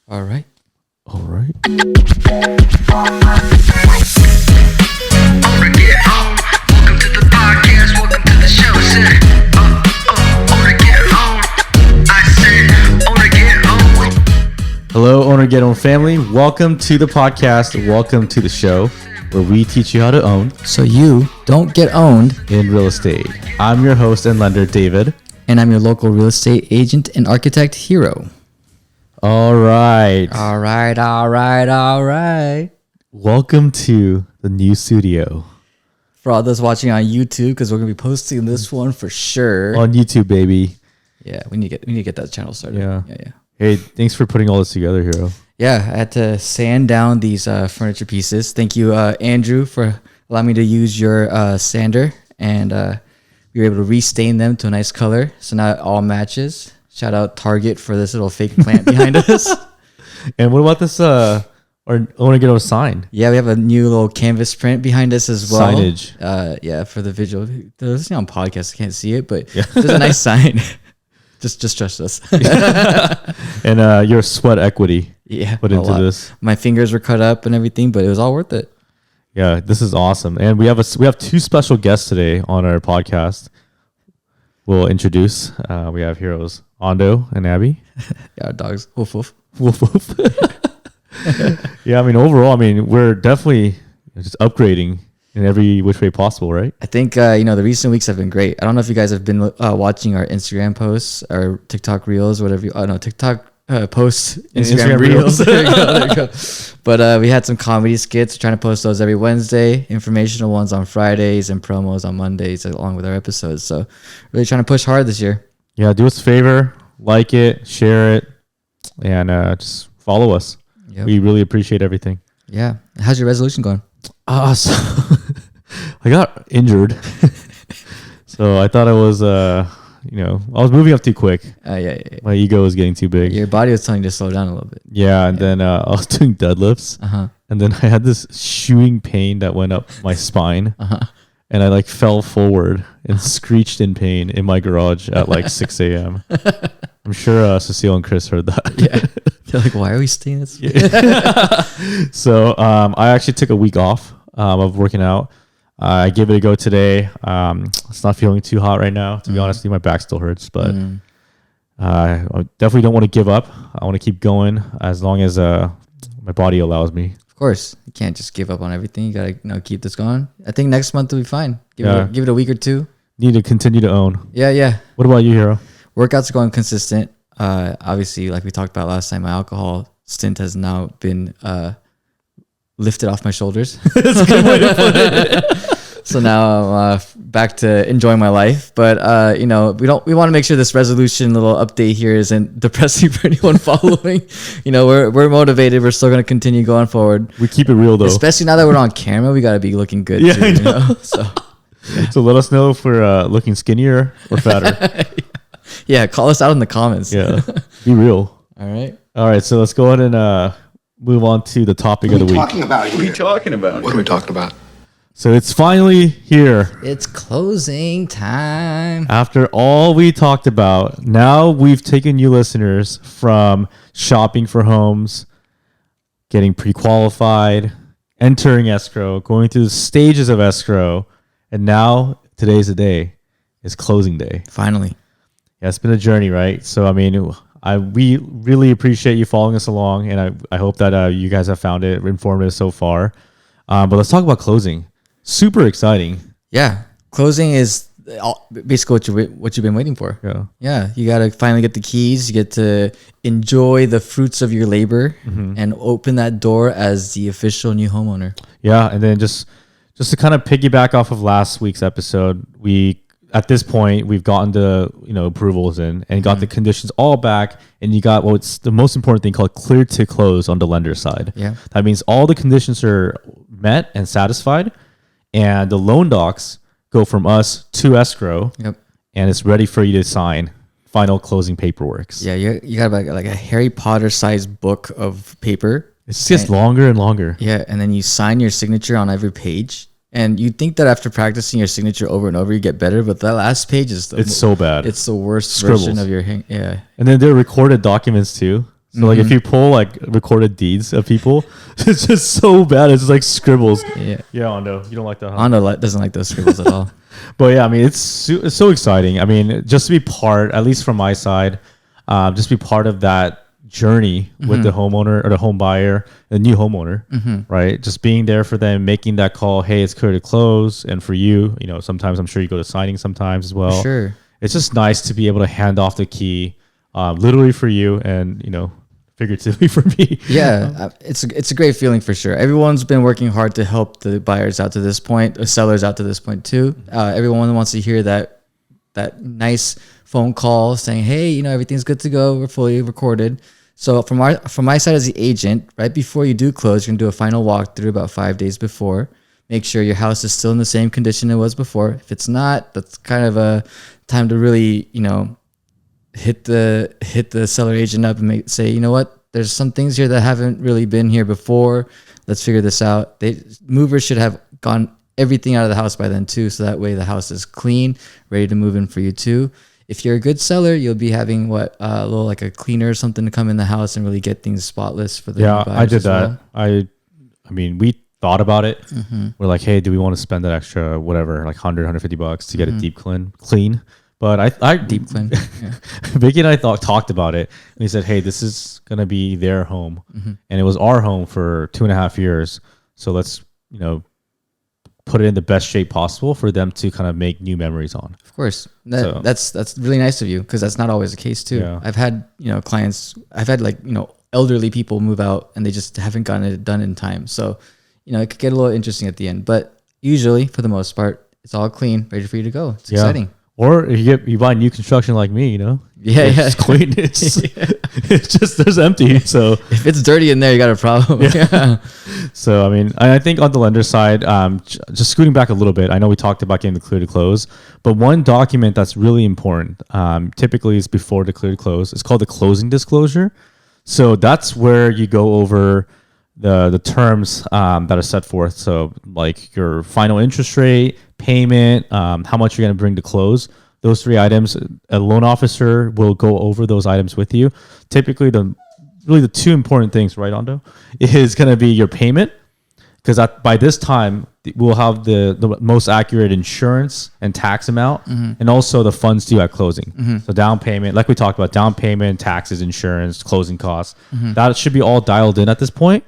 All right. All right. Welcome to the podcast. Welcome to the show. Say, owner get home. I said, owner get home. Hello, Owner Get Own family. Welcome to the podcast. Welcome to the show where we teach you how to own So you don't get owned. in real estate. I'm your host and lender, David. And I'm your local real estate agent and architect, Hero. All right. All right. Welcome to the new studio For all those watching on YouTube, because we're going to be posting this one for sure. on YouTube, baby. Yeah, we need to get that channel started. Yeah. Yeah. Hey, thanks for putting all this together, Hero. Yeah, I had to sand down these furniture pieces. Thank you, Andrew, for allowing me to use your sander. And we were able to restain them to a nice color. So now it all matches. Shout out Target for this little fake plant behind us. And what about this our Owner Get Own sign? Yeah, we have a new little canvas print behind us as well. Signage. Yeah, for the visual. They're listening on podcasts, I can't see it, but there's a nice sign. Just trust us. And your sweat equity Yeah, put a into lot. this. My fingers were cut up and everything, but it was all worth it. Yeah, this is awesome. And we have two special guests today on our podcast. We'll introduce. We have heroes Ando and Abby. Yeah, our dogs. Woof woof. Woof woof. Yeah, I mean, overall, we're definitely just upgrading in every which way possible, right? I think the recent weeks have been great. I don't know if you guys have been watching our Instagram posts or TikTok reels, whatever. TikTok posts, Instagram reels. There you go. But we had some comedy skits. Trying to post those every Wednesday, informational ones on Fridays, and promos on Mondays, along with our episodes. So really trying to push hard this year. Yeah, do us a favor, like it, share it, and just follow us. Yep. We really appreciate everything. Yeah. How's your resolution going? So I got injured. So I thought I was, I was moving up too quick. Yeah. My ego was getting too big. Your body was telling you to slow down a little bit. Yeah, and then I was doing deadlifts. Uh-huh. And then I had this shooing pain that went up my spine. And I fell forward and screeched in pain in my garage at 6 a.m. I'm sure Cecile and Chris heard that. Yeah. They're like, why are we staying this? So I actually took a week off of working out. I gave it a go today. It's not feeling too hot right now. To be honest with you, my back still hurts, but I definitely don't want to give up. I want to keep going as long as my body allows me. Of course, you can't just give up on everything. You gotta keep this going. I think next month will be fine. Give it a week or two. Need to continue to own. Yeah. What about you, Hero? Workouts are going consistent. Obviously, like we talked about last time, my alcohol stint has now been lifted off my shoulders. That's a good way to put it. So now I'm back to enjoying my life. But we want to make sure this resolution little update here isn't depressing for anyone following. We're motivated. We're still going to continue going forward. We keep it real though. Especially now that we're on camera, we got to be looking good Yeah, too. I know. So let us know if we're looking skinnier or fatter. Yeah, call us out in the comments. Yeah, be real. All right. All right, so let's go ahead and move on to the topic of the week. What are we talking about? So it's finally here. It's closing time. After all we talked about, now we've taken you listeners from shopping for homes, getting pre-qualified, entering escrow, going through the stages of escrow, and now today's the day. It's closing day. Finally. Yeah, it's been a journey, right? So, we really appreciate you following us along, and I hope that you guys have found it informative so far. But let's talk about closing. Super exciting. Yeah. Closing is basically what you've been waiting for. Yeah. You got to finally get the keys. You get to enjoy the fruits of your labor and open that door as the official new homeowner. Yeah, and then just to kind of piggyback off of last week's episode, at this point we've gotten the approvals in and got the conditions all back, and you got what's the most important thing called clear to close on the lender side. Yeah, that means all the conditions are met and satisfied, and the loan docs go from us to escrow. Yep. And it's ready for you to sign final closing paperwork. Yeah, you got like a Harry Potter sized book of paper. It just gets longer and longer. Yeah, and then you sign your signature on every page. And you'd think that after practicing your signature over and over, you get better, but that last page is it's so bad. It's the worst Scribbles. version of your yeah. And then they're recorded documents too. So like if you pull like recorded deeds of people, it's just so bad. It's just like scribbles. Yeah. Yeah, Ando, you don't like that, huh? Ando doesn't like those scribbles at all. But yeah, I mean, it's so exciting. I mean, just to be part, at least from my side, just be part of that journey with the homeowner or the home buyer, the new homeowner, right? Just being there for them, making that call. Hey, it's clear to close. And for you, you know, sometimes I'm sure you go to signing sometimes as well. Sure. It's just nice to be able to hand off the key, literally for you, and you know, figuratively for me. Yeah, it's a great feeling for sure. Everyone's been working hard to help the buyers out to this point, the sellers out to this point too. Everyone wants to hear that nice phone call saying, "Hey, you know, everything's good to go. We're fully recorded." So from my side as the agent, right before you do close, you're gonna do a final walkthrough about 5 days before. Make sure your house is still in the same condition it was before. If it's not, that's kind of a time to really, you know, hit the seller agent up and say, you know what, there's some things here that haven't really been here before. Let's figure this out. Movers should have gone everything out of the house by then too, so that way the house is clean, ready to move in for you too. If you're a good seller, you'll be having a little like a cleaner or something to come in the house and really get things spotless for the Yeah, buyers I did as that. well. I mean, we thought about it. We're like, hey, do we want to spend that extra whatever, like $100-$150 to get a deep clean? But I Deep clean. Yeah. Vicky and I talked about it, and we said, hey, this is gonna be their home, and it was our home for 2.5 years. So let's, you know, put it in the best shape possible for them to kind of make new memories on. Of course, that's really nice of you, because that's not always the case too. Yeah. I've had clients. I've had elderly people move out and they just haven't gotten it done in time. So it could get a little interesting at the end, but usually for the most part, it's all clean, ready for you to go. It's exciting. Or if you buy new construction like me, Yeah. it's clean. It's just there's empty. So If it's dirty in there, you got a problem. Yeah. So, I mean, I think on the lender side, just scooting back a little bit, I know we talked about getting the clear to close, but one document that's really important, typically is before the clear to close. It's called the closing disclosure. So that's where you go over the terms that are set forth. So like your final interest rate, payment, how much you're going to bring to close. Those 3 items, a loan officer will go over those items with you. Typically, the 2 important things, right, Ando, is going to be your payment, because by this time we'll have the most accurate insurance and tax amount, and also the funds due at closing. So down payment, like we talked about, down payment, taxes, insurance, closing costs, that should be all dialed in at this point,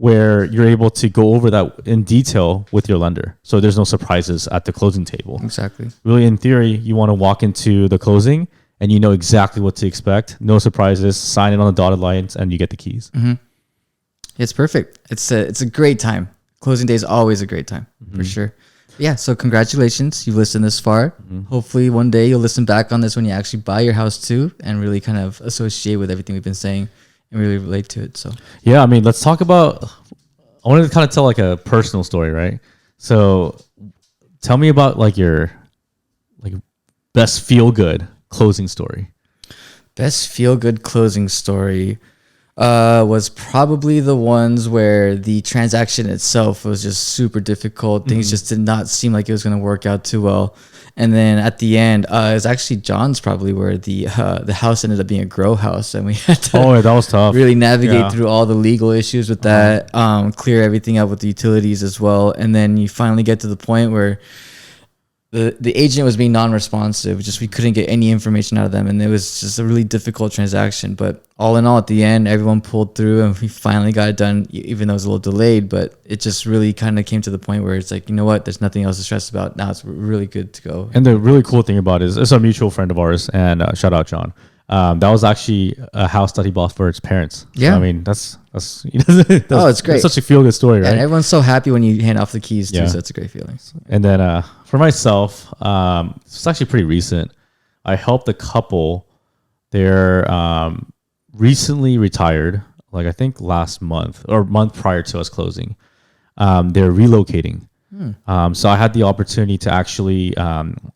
where you're able to go over that in detail with your lender. So there's no surprises at the closing table. Exactly. Really, in theory, you want to walk into the closing and you know exactly what to expect. No surprises, sign it on the dotted lines, and you get the keys. It's perfect. It's a great time. Closing day is always a great time, for sure. Yeah, so congratulations. You've listened this far. Hopefully one day you'll listen back on this when you actually buy your house too, and really kind of associate with everything we've been saying and really relate to it. So Yeah, I mean, let's talk about, I wanted to kind of tell like a personal story, right? So tell me about like your best feel good closing story. best feel good closing story was probably the ones where the transaction itself was just super difficult. Things just did not seem like it was going to work out too well. And then at the end, it was actually John's probably where the house ended up being a grow house, and we had to Oh, yeah, that was tough. really navigate Yeah. through all the legal issues with that, clear everything up with the utilities as well. And then you finally get to the point where the agent was being non-responsive. Just we couldn't get any information out of them, and it was just a really difficult transaction. But all in all, at the end, everyone pulled through, and we finally got it done, even though it was a little delayed. But it just really kind of came to the point where it's like, you know what? There's nothing else to stress about. Now it's really good to go. And the really cool thing about it is it's a mutual friend of ours, and shout out John. That was actually a house that he bought for his parents. Yeah. So, I mean, that's Oh, it's great. It's such a feel good story, right? And everyone's so happy when you hand off the keys too. Yeah. So it's a great feeling. And then for myself, it's actually pretty recent. I helped a couple. They're recently retired, like I think last month or month prior to us closing. They're relocating. So I had the opportunity to actually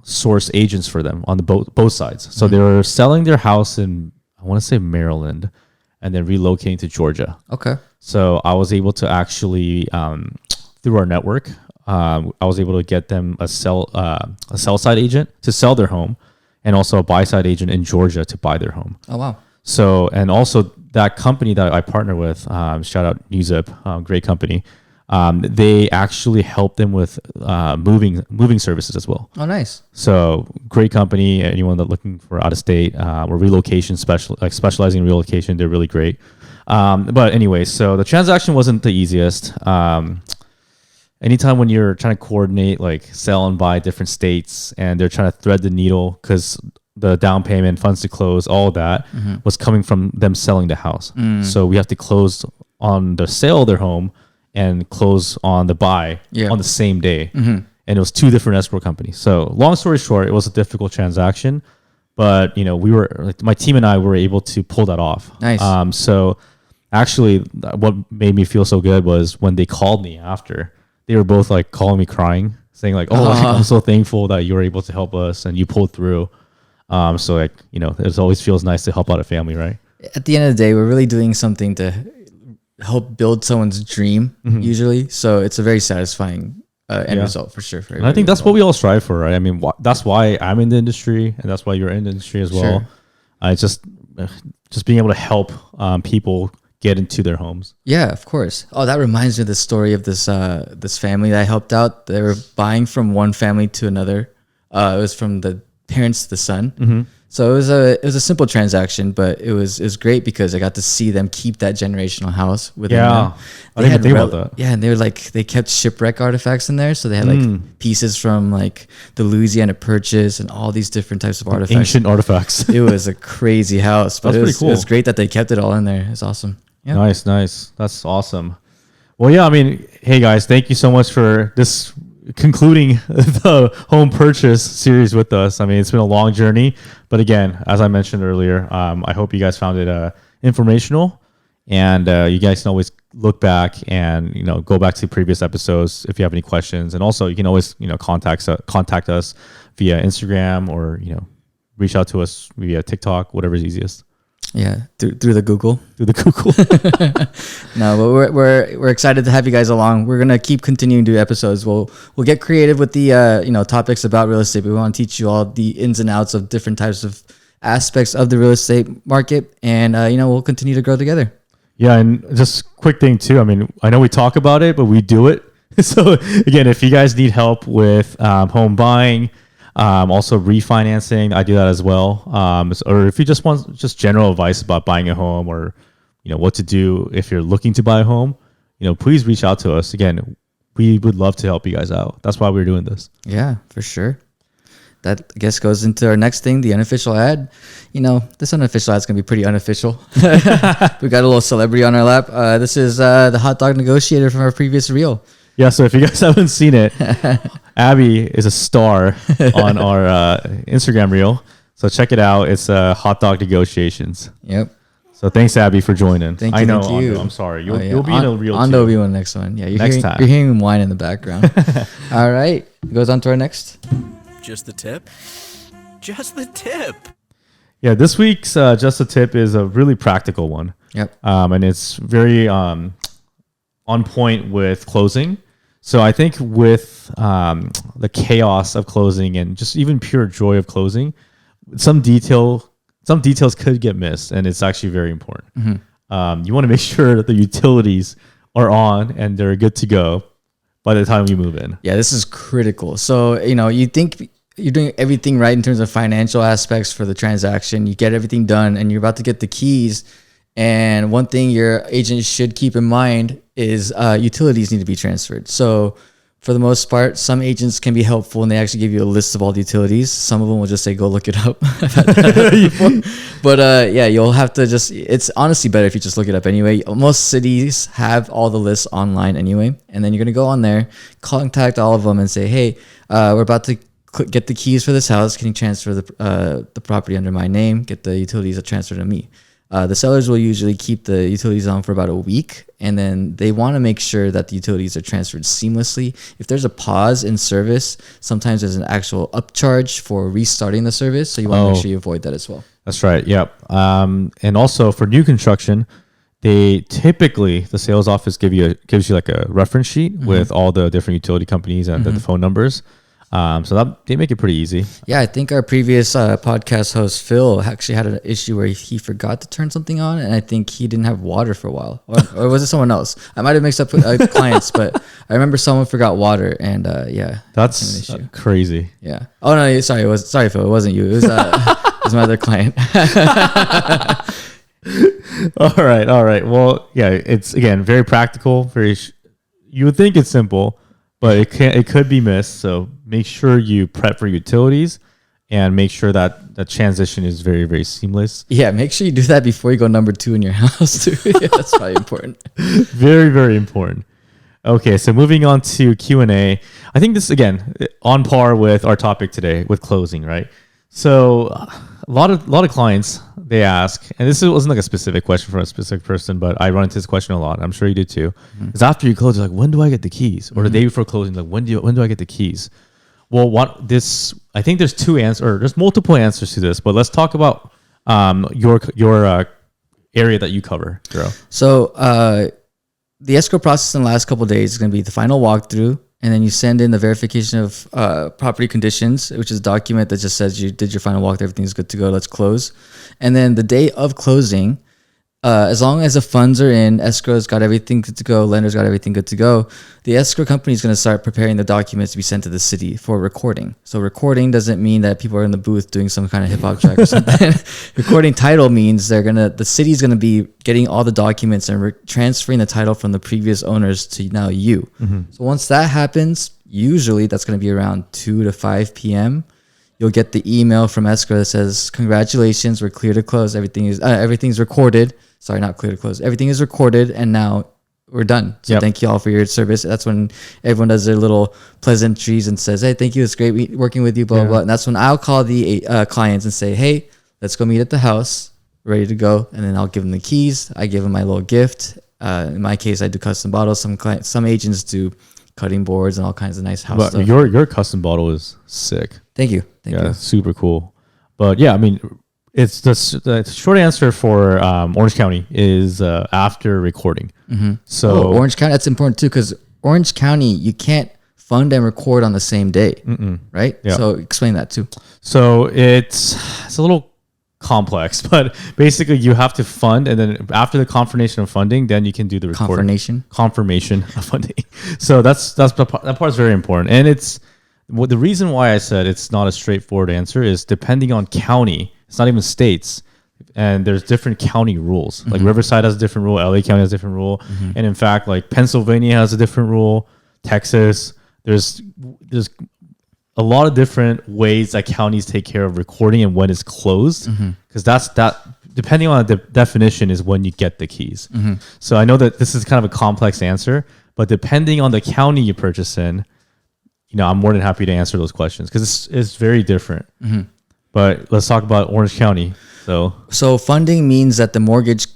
source agents for them on the both sides. So they were selling their house in, I want to say Maryland, and then relocating to Georgia. Okay. So I was able to actually, through our network, I was able to get them a sell side agent to sell their home, and also a buy side agent in Georgia to buy their home. Oh wow. So, and also that company that I partner with, shout out NewZip, great company. They actually help them with moving services as well. Oh, nice. So great company. Anyone that looking for out of state or relocation specializing in relocation, they're really great. But anyway, so the transaction wasn't the easiest. Anytime when you're trying to coordinate like sell and buy different states, and they're trying to thread the needle because the down payment, funds to close, all of that was coming from them selling the house. So we have to close on the sale of their home and close on the buy on the same day. And it was 2 different escrow companies. So long story short, it was a difficult transaction, but you know, we were like, my team and I were able to pull that off. Nice. So actually what made me feel so good was when they called me after, they were both like calling me crying, saying like, oh, like, I'm so thankful that you were able to help us and you pulled through. So like, you know, it always feels nice to help out a family, right? At the end of the day, we're really doing something to help build someone's dream usually. So it's a very satisfying end result for sure. And I think that's what we all strive for, right? I mean, that's why I'm in the industry, and that's why you're in the industry as well. Sure. It's just being able to help people get into their homes. Yeah, of course. Oh, that reminds me of the story of this this family that I helped out. They were buying from one family to another. It was from the parents to the son. So it was a simple transaction, but it was great because I got to see them keep that generational house within them. I didn't even think about that. Yeah, and they kept shipwreck artifacts in there, so they had like pieces from like the Louisiana Purchase and all these different types of artifacts. Ancient artifacts. It was a crazy house, but That's pretty cool. It was great that they kept it all in there. It's awesome. Yeah. Nice. That's awesome. Well, yeah, I mean, hey guys, thank you so much for this concluding the home purchase series with us. I mean, it's been a long journey, but again, as I mentioned earlier, I hope you guys found it informational, and you guys can always look back and, you know, go back to previous episodes if you have any questions. And also you can always, you know, contact us via Instagram, or, you know, reach out to us via TikTok, whatever's easiest. Yeah, through the Google. No, but we're excited to have you guys along. We're gonna keep continuing to do episodes. We'll get creative with the topics about real estate. We want to teach you all the ins and outs of different types of aspects of the real estate market, and we'll continue to grow together. Yeah, and just quick thing too. I mean, I know we talk about it, but we do it. So again, if you guys need help with home buying, also refinancing, I do that as well. Or if you just want just general advice about buying a home, or, you know, what to do if you're looking to buy a home, you know, please reach out to us. Again, we would love to help you guys out. That's why we're doing this. Yeah, for sure. That, I guess, goes into our next thing, the unofficial ad. You know, this unofficial ad is going to be pretty unofficial. We got a little celebrity on our lap. This is the hot dog negotiator from our previous reel. Yeah, so if you guys haven't seen it, Abby is a star on our Instagram reel. So check it out. It's Hot Dog Negotiations. Yep. So thanks, Abby, for joining. Thank you. I know, thank you. Ando, I'm sorry. You'll be in a reel Ando too. will be on the next one. Yeah, Next time. You're hearing wine in the background. All right. It goes on to our next. Just the tip? Just the tip. Yeah, this week's Just a Tip is a really practical one. Yep. And it's very on point with closing. So I think with the chaos of closing and just even pure joy of closing, some details could get missed, and it's actually very important. You want to make sure that the utilities are on and they're good to go by the time you move in. Yeah, this is critical. So, you think you're doing everything right in terms of financial aspects for the transaction. You get everything done and you're about to get the keys. And one thing your agent should keep in mind is utilities need to be transferred. So for the most part, some agents can be helpful and they actually give you a list of all the utilities. Some of them will just say, go look it up. But you'll have to it's honestly better if you just look it up anyway. Most cities have all the lists online anyway. And then you're going to go on there, contact all of them and say, hey, we're about to get the keys for this house. Can you transfer the property under my name? Get the utilities transferred to me. The sellers will usually keep the utilities on for about a week, and then they want to make sure that the utilities are transferred seamlessly. If there's a pause in service, sometimes there's an actual upcharge for restarting the service, so you want to make sure you avoid that as well. That's right. Yep. And also for new construction, the sales office gives you like a reference sheet with all the different utility companies and the phone numbers. So that they make it pretty easy. Yeah, I think our previous podcast host Phil actually had an issue where he forgot to turn something on, and I think he didn't have water for a while, or was it someone else? I might have mixed up clients, but I remember someone forgot water, and yeah, That's crazy. Yeah. Oh no, sorry Phil, it wasn't you. It was it was my other client. All right. Well, yeah, it's again very practical. You would think it's simple, but it could be missed. So make sure you prep for utilities and make sure that the transition is very, very seamless. Yeah, make sure you do that before you go number 2 in your house too. Yeah, that's probably important. Very, very important. Okay, so moving on to Q&A. I think this, again, on par with our topic today with closing, right? So a lot of clients, they ask, and this wasn't like a specific question from a specific person, but I run into this question a lot. I'm sure you do too. Is after you close, like, when do I get the keys? Or the day before closing, like, when do I get the keys? Well, I think there's two answers, or there's multiple answers to this, but let's talk about your area that you cover, Jero. So the escrow process in the last couple of days is going to be the final walkthrough, and then you send in the verification of property conditions, which is a document that just says you did your final walkthrough, everything's good to go, let's close. And then the day of closing, as long as the funds are in, escrow's got everything good to go, lender's got everything good to go, the escrow company is going to start preparing the documents to be sent to the city for recording. So recording doesn't mean that people are in the booth doing some kind of hip hop track or something. Recording title means the city's going to be getting all the documents and transferring the title from the previous owners to now you. So once that happens, usually that's going to be around 2 to 5 p.m. You'll get the email from escrow that says, congratulations, we're clear to close. Everything's recorded. Sorry, not clear to close. Everything is recorded, and now we're done. So thank you all for your service. That's when everyone does their little pleasantries and says, hey, thank you. It's great working with you, blah, blah, blah. And that's when I'll call the clients and say, hey, let's go meet at the house, ready to go. And then I'll give them the keys. I give them my little gift. In my case, I do custom bottles. Some agents do cutting boards and all kinds of nice house stuff. Your custom bottle is sick. Thank you. Thank you. Super cool. But yeah, I mean, it's the short answer for Orange County is after recording. So Orange County, that's important too, because Orange County, you can't fund and record on the same day, right? Yeah. So explain that too. So it's a little complex, but basically you have to fund, and then after the confirmation of funding, then you can do the recording. Confirmation of funding. So that part is very important, and it's the reason why I said it's not a straightforward answer is depending on county. It's not even states, and there's different county rules. Like Riverside has a different rule, LA County has a different rule, and in fact, like Pennsylvania has a different rule. Texas, there's a lot of different ways that counties take care of recording and when it's closed, because that depending on the definition is when you get the keys. So I know that this is kind of a complex answer, but depending on the county you purchase in, I'm more than happy to answer those questions because it's very different. But let's talk about Orange County. So funding means that the mortgage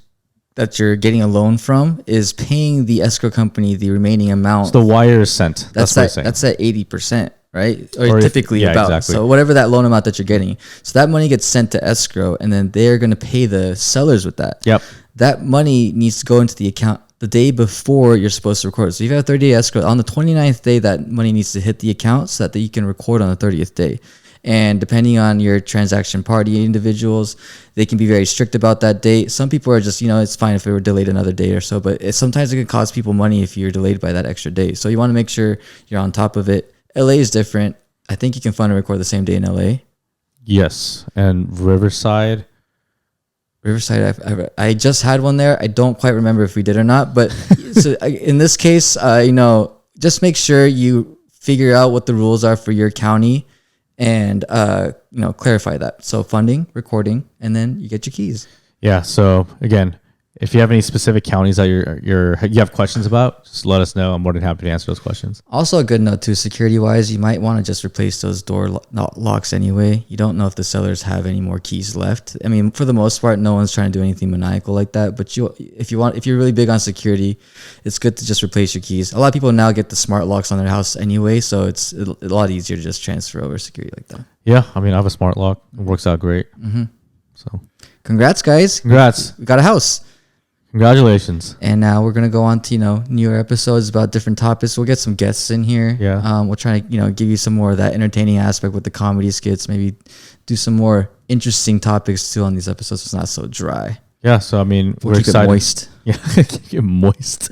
that you're getting a loan from is paying the escrow company the remaining amount. So the wire is sent. That's what I'm saying. That's at 80%, right? Or typically about. Exactly. So whatever that loan amount that you're getting. So that money gets sent to escrow, and then they're going to pay the sellers with that. Yep. That money needs to go into the account the day before you're supposed to record. So if you have a 30-day escrow, on the 29th day, that money needs to hit the account so that you can record on the 30th day. And depending on your transaction party individuals, they can be very strict about that date. Some people are just, it's fine if it were delayed another day or so, but sometimes it can cost people money if you're delayed by that extra day. So you want to make sure you're on top of it. LA is different. I think you can fund and record the same day in LA. Yes. And Riverside, I just had one there. I don't quite remember if we did or not, but so in this case, just make sure you figure out what the rules are for your county and clarify that. So funding, recording, and then you get your keys. Yeah. So again, if you have any specific counties that you have questions about, just let us know. I'm more than happy to answer those questions. Also, a good note too, security wise, you might want to just replace those door locks anyway. You don't know if the sellers have any more keys left. I mean, for the most part, no one's trying to do anything maniacal like that. But if you're really big on security, it's good to just replace your keys. A lot of people now get the smart locks on their house anyway, so it's a lot easier to just transfer over security like that. Yeah, I mean, I have a smart lock. It works out great. So, congrats, guys! Congrats! We got a house. Congratulations. And now we're gonna go on to newer episodes about different topics. We'll get some guests in here. Yeah. We'll try to give you some more of that entertaining aspect with the comedy skits. Maybe do some more interesting topics too on these episodes. So it's not so dry. Yeah. So I mean, We'll we're keep excited. it moist. Yeah. Keep it moist.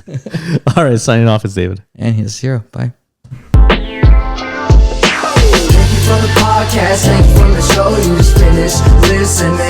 All right. Signing off is David. And here's Hero. Bye. Thank you for the podcast, thank you for the show. You just finished listening.